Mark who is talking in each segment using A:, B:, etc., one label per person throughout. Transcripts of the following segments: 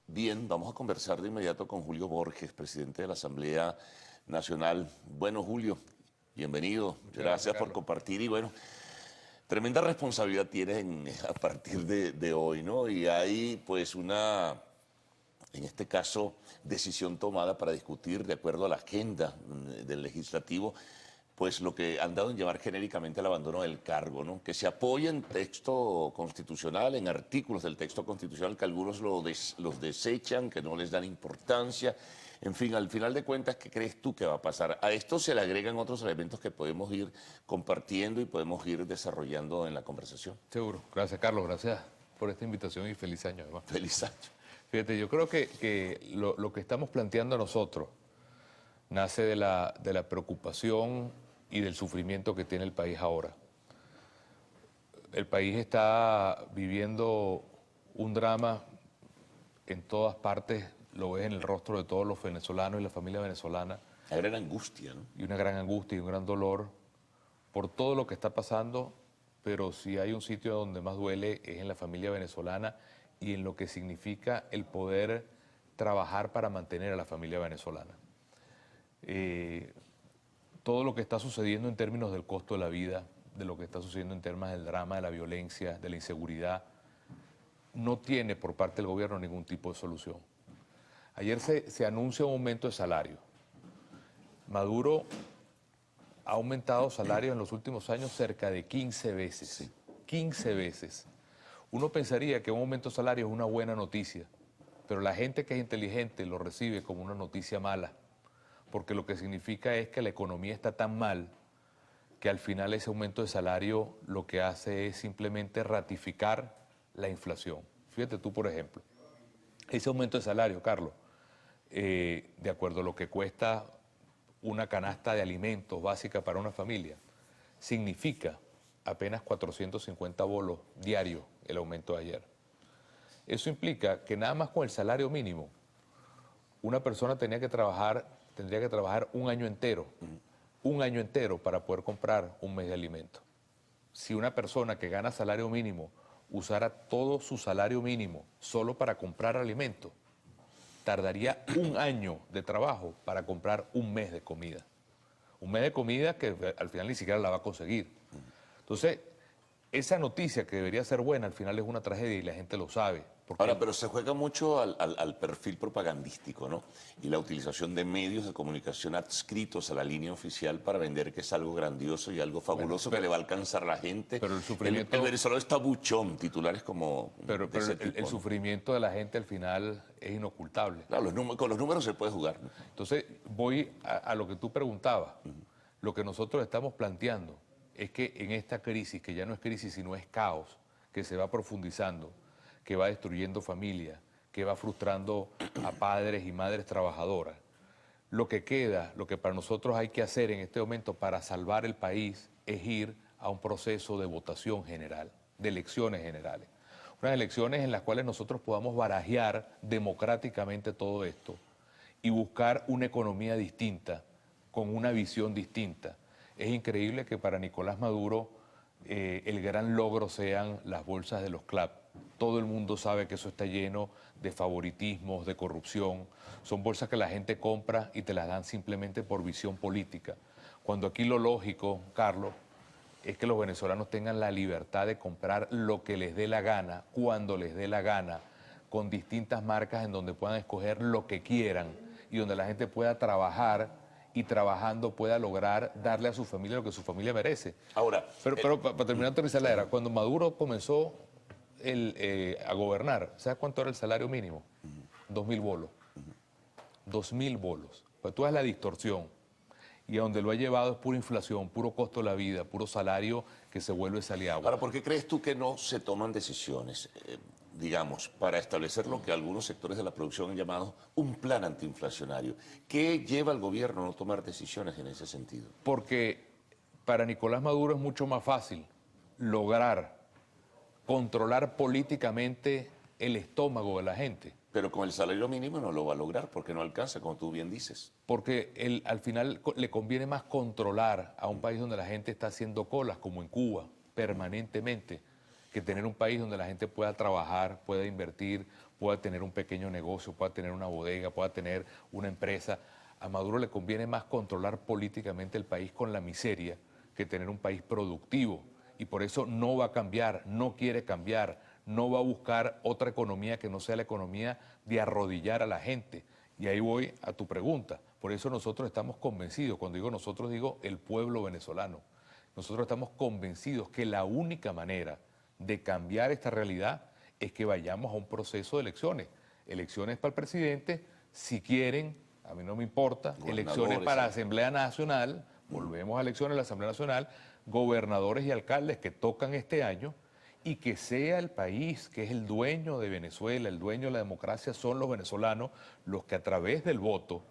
A: Bien, vamos a conversar de inmediato con Julio Borges, presidente de la Asamblea Nacional. Bueno, Julio, bienvenido. Gracias por compartir y bueno, tremenda responsabilidad tienen a partir de hoy, ¿no? Y hay pues una, en este caso, decisión tomada para discutir de acuerdo a la agenda del legislativo, pues lo que han dado en llamar genéricamente el abandono del cargo, ¿no? Que se apoya en texto constitucional, en artículos del texto constitucional que algunos los desechan, que no les dan importancia. En fin, al final de cuentas, ¿qué crees tú que va a pasar? A esto se le agregan otros elementos que podemos ir compartiendo y podemos ir desarrollando en la conversación.
B: Seguro. Gracias, Carlos. Gracias por esta invitación y feliz año, además.
A: Feliz año.
B: Fíjate, yo creo que lo que estamos planteando nosotros nace de la preocupación y del sufrimiento que tiene el país ahora. El país está viviendo un drama en todas partes, lo ves en el rostro de todos los venezolanos y la familia venezolana.
A: Una gran angustia, ¿no?
B: Y una gran angustia y un gran dolor por todo lo que está pasando, pero si hay un sitio donde más duele es en la familia venezolana y en lo que significa el poder trabajar para mantener a la familia venezolana. Todo lo que está sucediendo en términos del costo de la vida, de lo que está sucediendo en términos del drama, de la violencia, de la inseguridad, no tiene por parte del gobierno ningún tipo de solución. Ayer se anuncia un aumento de salario. Maduro ha aumentado salarios en los últimos años cerca de 15 veces.
A: Sí.
B: 15 veces. Uno pensaría que un aumento de salario es una buena noticia, pero la gente que es inteligente lo recibe como una noticia mala, porque lo que significa es que la economía está tan mal que al final ese aumento de salario lo que hace es simplemente ratificar la inflación. Fíjate tú, por ejemplo, ese aumento de salario, Carlos, de acuerdo a lo que cuesta una canasta de alimentos básica para una familia, significa apenas 450 bolos diarios el aumento de ayer. Eso implica que nada más con el salario mínimo, una persona tendría que trabajar un año entero para poder comprar un mes de alimento. Si una persona que gana salario mínimo usara todo su salario mínimo solo para comprar alimento, tardaría un año de trabajo para comprar un mes de comida. Un mes de comida que al final ni siquiera la va a conseguir. Entonces, esa noticia que debería ser buena, al final es una tragedia y la gente lo sabe.
A: Ahora, pero se juega mucho al perfil propagandístico, ¿no? Y la utilización de medios de comunicación adscritos a la línea oficial para vender que es algo grandioso y algo fabuloso que le va a alcanzar a la gente.
B: Pero el sufrimiento...
A: El venezolano está buchón, titulares como...
B: Pero el sufrimiento de la gente al final es inocultable.
A: Claro, con los números se puede jugar, ¿no?
B: Entonces, voy a lo que tú preguntabas. Lo que nosotros estamos planteando es que en esta crisis, que ya no es crisis, sino es caos, que se va profundizando, que va destruyendo familias, que va frustrando a padres y madres trabajadoras. Lo que queda, lo que para nosotros hay que hacer en este momento para salvar el país es ir a un proceso de votación general, de elecciones generales. Unas elecciones en las cuales nosotros podamos barajear democráticamente todo esto y buscar una economía distinta, con una visión distinta. Es increíble que para Nicolás Maduro el gran logro sean las bolsas de los CLAP. Todo el mundo sabe que eso está lleno de favoritismos, de corrupción. Son bolsas que la gente compra y te las dan simplemente por visión política. Cuando aquí lo lógico, Carlos, es que los venezolanos tengan la libertad de comprar lo que les dé la gana, cuando les dé la gana, con distintas marcas en donde puedan escoger lo que quieran y donde la gente pueda trabajar y trabajando pueda lograr darle a su familia lo que su familia merece.
A: Ahora,
B: pero para terminar de aterrizar la era, cuando Maduro comenzó a gobernar, ¿sabes cuánto era el salario mínimo? 2.000 bolos. 2.000 bolos. Pues tú ves la distorsión. Y a donde lo ha llevado es pura inflación, puro costo de la vida, puro salario que se vuelve saliagua.
A: Ahora, ¿por qué crees tú que no se toman decisiones, digamos, para establecer lo que algunos sectores de la producción han llamado un plan antiinflacionario? ¿Qué lleva al gobierno a no tomar decisiones en ese sentido?
B: Porque para Nicolás Maduro es mucho más fácil lograr controlar políticamente el estómago de la gente.
A: Pero con el salario mínimo no lo va a lograr porque no alcanza, como tú bien dices.
B: Porque al final le conviene más controlar a un país donde la gente está haciendo colas, como en Cuba, permanentemente que tener un país donde la gente pueda trabajar, pueda invertir, pueda tener un pequeño negocio, pueda tener una bodega, pueda tener una empresa. A Maduro le conviene más controlar políticamente el país con la miseria que tener un país productivo. Y por eso no va a cambiar, no quiere cambiar, no va a buscar otra economía que no sea la economía de arrodillar a la gente. Y ahí voy a tu pregunta. Por eso nosotros estamos convencidos, cuando digo nosotros digo el pueblo venezolano, nosotros estamos convencidos que la única manera de cambiar esta realidad es que vayamos a un proceso de elecciones. Elecciones para el presidente, si quieren, a mí no me importa, elecciones para la Asamblea Nacional, volvemos a elecciones de la Asamblea Nacional, gobernadores y alcaldes que tocan este año, y que sea el país que es el dueño de Venezuela, el dueño de la democracia, son los venezolanos los que a través del voto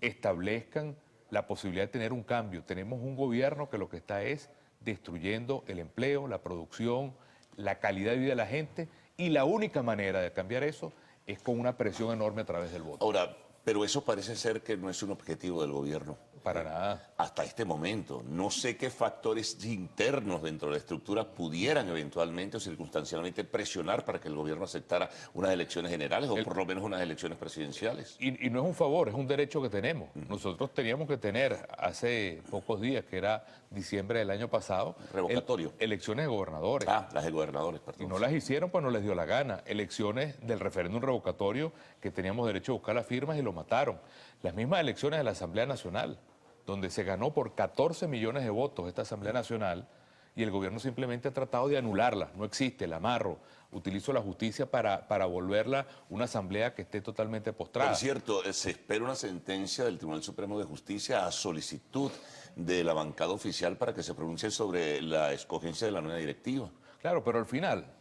B: establezcan la posibilidad de tener un cambio. Tenemos un gobierno que lo que está es destruyendo el empleo, la producción, la calidad de vida de la gente, y la única manera de cambiar eso es con una presión enorme a través del voto.
A: Ahora, pero eso parece ser que no es un objetivo del gobierno.
B: Para nada.
A: Hasta este momento. No sé qué factores internos dentro de la estructura pudieran eventualmente o circunstancialmente presionar para que el gobierno aceptara unas elecciones generales o por lo menos unas elecciones presidenciales.
B: Y no es un favor, es un derecho que tenemos. Nosotros teníamos que tener hace pocos días, que era diciembre del año pasado,
A: Revocatorio.
B: Elecciones de gobernadores.
A: Ah, las de gobernadores,
B: Y
A: perdón.
B: no las hicieron, pues no les dio la gana. Elecciones del referéndum revocatorio, que teníamos derecho a buscar las firmas y lo mataron. Las mismas elecciones de la Asamblea Nacional, donde se ganó por 14 millones de votos esta Asamblea Nacional, y el gobierno simplemente ha tratado de anularla. No existe, la amarro. Utilizo la justicia para volverla una asamblea que esté totalmente postrada.
A: Por cierto, se espera una sentencia del Tribunal Supremo de Justicia a solicitud de la bancada oficial para que se pronuncie sobre la escogencia de la nueva directiva.
B: Claro, pero al final,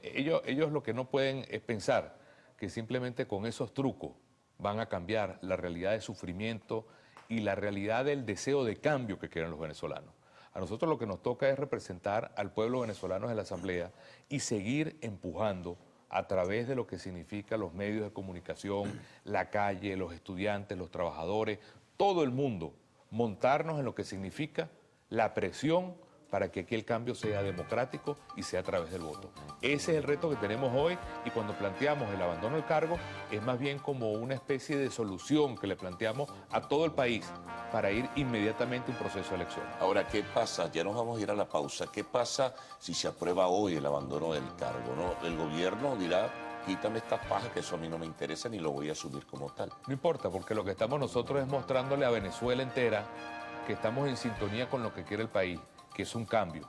B: ellos lo que no pueden es pensar que simplemente con esos trucos van a cambiar la realidad de sufrimiento y la realidad del deseo de cambio que quieren los venezolanos. A nosotros lo que nos toca es representar al pueblo venezolano en la Asamblea y seguir empujando a través de lo que significa los medios de comunicación, la calle, los estudiantes, los trabajadores, todo el mundo, montarnos en lo que significa la presión para que aquí el cambio sea democrático y sea a través del voto. Ese es el reto que tenemos hoy, y cuando planteamos el abandono del cargo es más bien como una especie de solución que le planteamos a todo el país para ir inmediatamente a un proceso de elección.
A: Ahora, ¿qué pasa? Ya nos vamos a ir a la pausa. ¿Qué pasa si se aprueba hoy el abandono del cargo? ¿No? El gobierno dirá: quítame estas pajas, que eso a mí no me interesa ni lo voy a asumir como tal.
B: No importa, porque lo que estamos nosotros es mostrándole a Venezuela entera que estamos en sintonía con lo que quiere el país, que es un cambio,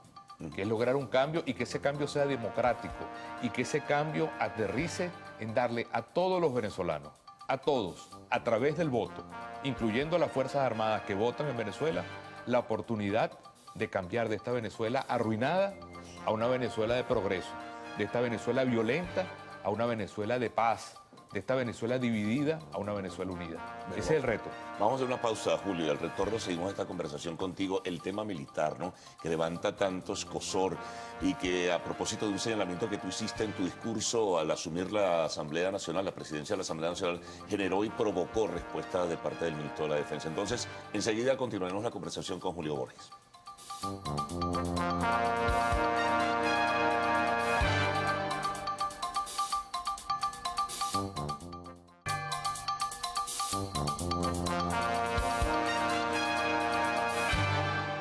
B: que es lograr un cambio y que ese cambio sea democrático y que ese cambio aterrice en darle a todos los venezolanos, a todos, a través del voto, incluyendo a las Fuerzas Armadas que votan en Venezuela, la oportunidad de cambiar de esta Venezuela arruinada a una Venezuela de progreso, de esta Venezuela violenta a una Venezuela de paz, de esta Venezuela dividida a una Venezuela unida. Ese es el reto.
A: Vamos a hacer una pausa, Julio, y al retorno seguimos esta conversación contigo. El tema militar, ¿no?, que levanta tanto escozor y que, a propósito de un señalamiento que tú hiciste en tu discurso al asumir la Asamblea Nacional, la presidencia de la Asamblea Nacional, generó y provocó respuesta de parte del ministro de la Defensa. Entonces, enseguida continuaremos la conversación con Julio Borges.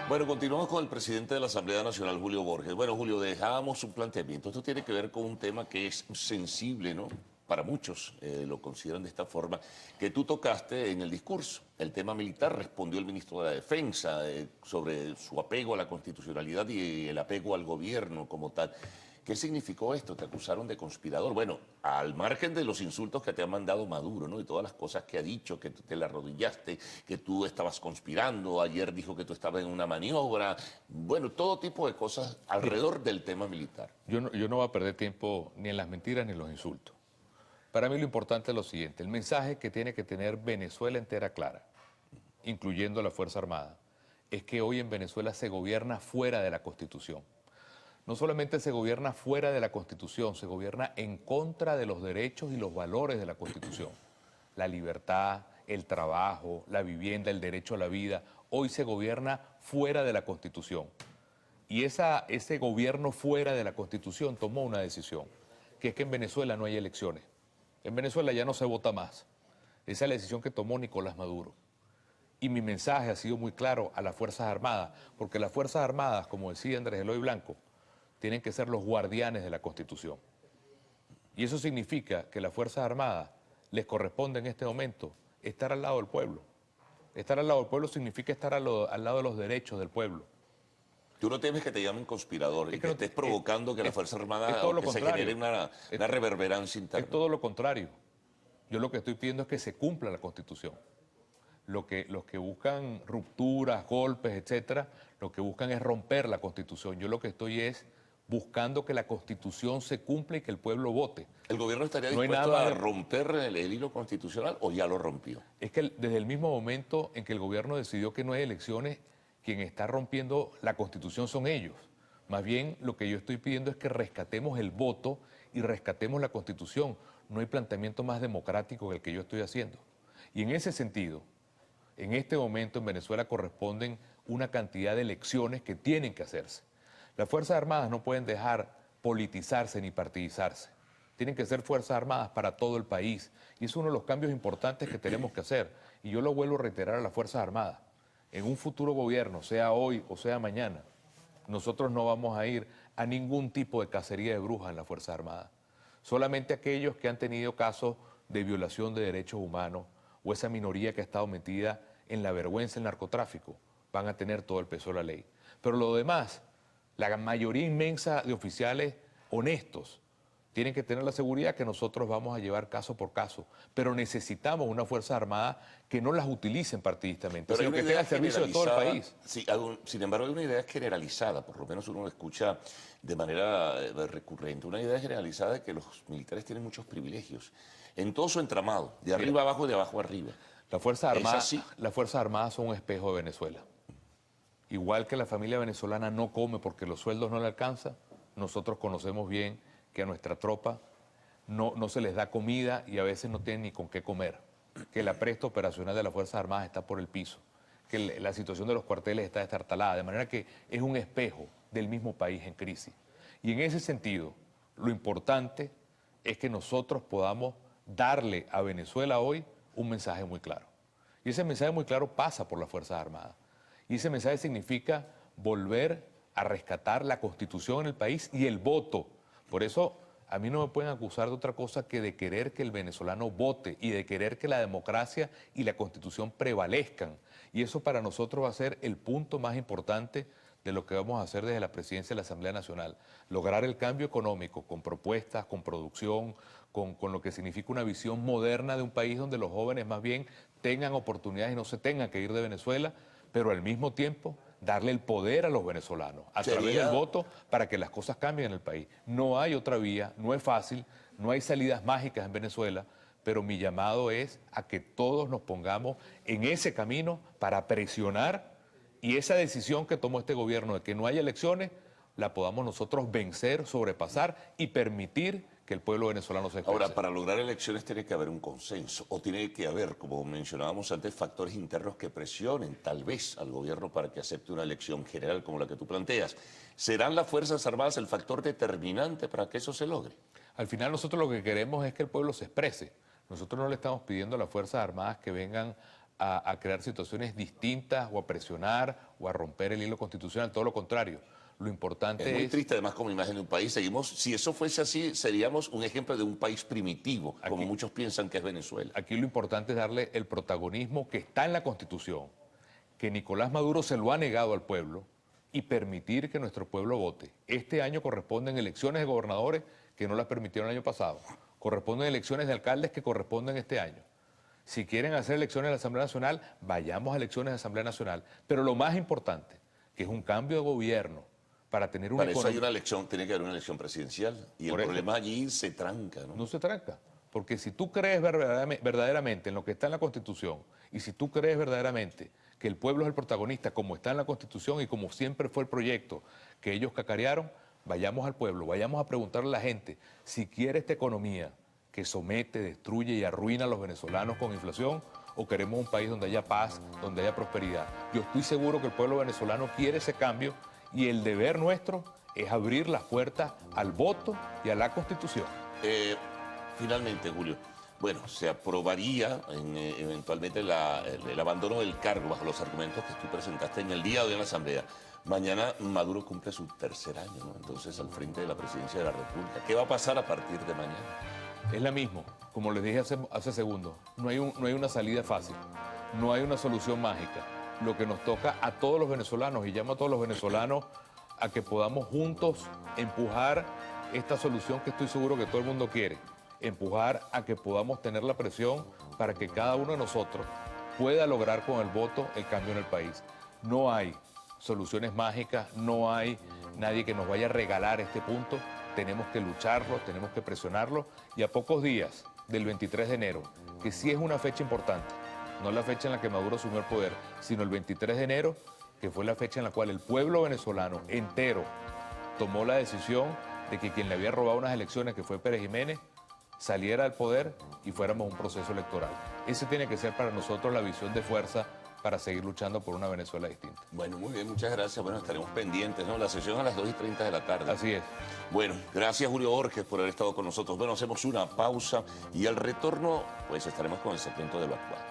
A: Bueno, continuamos con el presidente de la Asamblea Nacional, Julio Borges. Bueno, Julio, dejábamos un planteamiento. Esto tiene que ver con un tema que es sensible, ¿no? Para muchos lo consideran de esta forma, que tú tocaste en el discurso. El tema militar, respondió el ministro de la Defensa sobre su apego a la constitucionalidad y el apego al gobierno como tal. ¿Qué significó esto? Te acusaron de conspirador. Bueno, al margen de los insultos que te ha mandado Maduro, ¿no?, y todas las cosas que ha dicho, que tú te la arrodillaste, que tú estabas conspirando, ayer dijo que tú estabas en una maniobra, bueno, todo tipo de cosas alrededor del tema militar.
B: Yo no voy a perder tiempo ni en las mentiras ni en los insultos. Para mí lo importante es lo siguiente: el mensaje que tiene que tener Venezuela entera clara, incluyendo la Fuerza Armada, es que hoy en Venezuela se gobierna fuera de la Constitución. No solamente se gobierna fuera de la Constitución, se gobierna en contra de los derechos y los valores de la Constitución. La libertad, el trabajo, la vivienda, el derecho a la vida. Hoy se gobierna fuera de la Constitución. Y ese gobierno fuera de la Constitución tomó una decisión, que es que en Venezuela no hay elecciones. En Venezuela ya no se vota más. Esa es la decisión que tomó Nicolás Maduro. Y mi mensaje ha sido muy claro a las Fuerzas Armadas, porque las Fuerzas Armadas, como decía Andrés Eloy Blanco, tienen que ser los guardianes de la Constitución. Y eso significa que las Fuerzas Armadas les corresponde en este momento estar al lado del pueblo. Estar al lado del pueblo significa estar al lado de los derechos del pueblo.
A: ¿Tú no temes que te llamen conspirador y que estés provocando que las Fuerzas Armadas se genere una reverberancia interna?
B: Es todo lo contrario. Yo lo que estoy pidiendo es que se cumpla la Constitución. Los que buscan rupturas, golpes, etcétera, lo que buscan es romper la Constitución. Yo lo que estoy es buscando que la Constitución se cumpla y que el pueblo vote.
A: ¿El gobierno estaría dispuesto a romper el hilo constitucional o ya lo rompió?
B: Es que desde el mismo momento en que el gobierno decidió que no hay elecciones, quien está rompiendo la Constitución son ellos. Más bien, lo que yo estoy pidiendo es que rescatemos el voto y rescatemos la Constitución. No hay planteamiento más democrático que el que yo estoy haciendo. Y en ese sentido, en este momento en Venezuela corresponden una cantidad de elecciones que tienen que hacerse. Las Fuerzas Armadas no pueden dejar politizarse ni partidizarse. Tienen que ser Fuerzas Armadas para todo el país. Y es uno de los cambios importantes que tenemos que hacer. Y yo lo vuelvo a reiterar a las Fuerzas Armadas. En un futuro gobierno, sea hoy o sea mañana, nosotros no vamos a ir a ningún tipo de cacería de brujas en las Fuerzas Armadas. Solamente aquellos que han tenido casos de violación de derechos humanos o esa minoría que ha estado metida en la vergüenza del narcotráfico van a tener todo el peso de la ley. Pero lo demás, la mayoría inmensa de oficiales honestos tienen que tener la seguridad que nosotros vamos a llevar caso por caso, pero necesitamos una Fuerza Armada que no las utilicen partidistamente, sino que tenga el servicio de todo el país.
A: Sí, sin embargo, hay una idea generalizada, por lo menos uno lo escucha de manera recurrente, una idea generalizada de que los militares tienen muchos privilegios en todo su entramado, de arriba abajo, de abajo arriba.
B: Las Fuerzas Armadas son un espejo de Venezuela. Igual que la familia venezolana no come porque los sueldos no le alcanzan, nosotros conocemos bien que a nuestra tropa no se les da comida y a veces no tienen ni con qué comer, que la presta operacional de las Fuerzas Armadas está por el piso, que la situación de los cuarteles está destartalada, de manera que es un espejo del mismo país en crisis. Y en ese sentido, lo importante es que nosotros podamos darle a Venezuela hoy un mensaje muy claro. Y ese mensaje muy claro pasa por las Fuerzas Armadas. Y ese mensaje significa volver a rescatar la Constitución en el país y el voto. Por eso a mí no me pueden acusar de otra cosa que de querer que el venezolano vote y de querer que la democracia y la Constitución prevalezcan. Y eso para nosotros va a ser el punto más importante de lo que vamos a hacer desde la presidencia de la Asamblea Nacional. Lograr el cambio económico con propuestas, con producción, con lo que significa una visión moderna de un país donde los jóvenes más bien tengan oportunidades y no se tengan que ir de Venezuela, pero al mismo tiempo darle el poder a los venezolanos a través del voto para que las cosas cambien en el país. No hay otra vía, no es fácil, no hay salidas mágicas en Venezuela, pero mi llamado es a que todos nos pongamos en ese camino para presionar y esa decisión que tomó este gobierno de que no haya elecciones, la podamos nosotros vencer, sobrepasar y permitir que el pueblo venezolano se exprese.
A: Ahora, para lograr elecciones tiene que haber un consenso o tiene que haber, como mencionábamos antes, factores internos que presionen tal vez al gobierno para que acepte una elección general como la que tú planteas. ¿Serán las Fuerzas Armadas el factor determinante para que eso se logre?
B: Al final nosotros lo que queremos es que el pueblo se exprese. Nosotros no le estamos pidiendo a las Fuerzas Armadas que vengan a crear situaciones distintas o a presionar o a romper el hilo constitucional, todo lo contrario. Lo importante
A: es muy triste además como imagen de un país. Si eso fuese así, seríamos un ejemplo de un país primitivo, como muchos piensan que es Venezuela.
B: Aquí lo importante es darle el protagonismo que está en la Constitución, que Nicolás Maduro se lo ha negado al pueblo y permitir que nuestro pueblo vote. Este año corresponden elecciones de gobernadores que no las permitieron el año pasado. Corresponden elecciones de alcaldes que corresponden este año. Si quieren hacer elecciones de la Asamblea Nacional, vayamos a elecciones de la Asamblea Nacional. Pero lo más importante, que es un cambio de gobierno, para tener una
A: eso hay una elección, tiene que haber una elección presidencial. Y el problema allí se tranca, ¿no?
B: No se tranca. Porque si tú crees verdaderamente en lo que está en la Constitución y si tú crees verdaderamente que el pueblo es el protagonista como está en la Constitución y como siempre fue el proyecto que ellos cacarearon, vayamos al pueblo, vayamos a preguntarle a la gente si quiere esta economía que somete, destruye y arruina a los venezolanos con inflación o queremos un país donde haya paz, donde haya prosperidad. Yo estoy seguro que el pueblo venezolano quiere ese cambio Y el deber nuestro es abrir las puertas al voto y a la Constitución.
A: Finalmente, Julio, bueno, se aprobaría eventualmente el abandono del cargo bajo los argumentos que tú presentaste en el día de hoy en la Asamblea. Mañana Maduro cumple su tercer año, ¿no? Entonces, al frente de la presidencia de la República. ¿Qué va a pasar a partir de mañana?
B: Es la misma, como les dije hace segundos, no hay una salida fácil, no hay una solución mágica. Lo que nos toca a todos los venezolanos, y llamo a todos los venezolanos a que podamos juntos empujar esta solución que estoy seguro que todo el mundo quiere, empujar a que podamos tener la presión para que cada uno de nosotros pueda lograr con el voto el cambio en el país. No hay soluciones mágicas, no hay nadie que nos vaya a regalar este punto. Tenemos que lucharlo, tenemos que presionarlo, y a pocos días del 23 de enero, que sí es una fecha importante, no la fecha en la que Maduro asumió el poder, sino el 23 de enero, que fue la fecha en la cual el pueblo venezolano entero tomó la decisión de que quien le había robado unas elecciones, que fue Pérez Jiménez, saliera del poder y fuéramos a un proceso electoral. Ese tiene que ser para nosotros la visión de fuerza para seguir luchando por una Venezuela distinta.
A: Bueno, muy bien, muchas gracias. Bueno, estaremos pendientes, ¿no? La sesión a las 2:30 de la tarde.
B: Así es.
A: Bueno, gracias Julio Borges por haber estado con nosotros. Bueno, hacemos una pausa y al retorno, pues estaremos con el segmento de lo actual.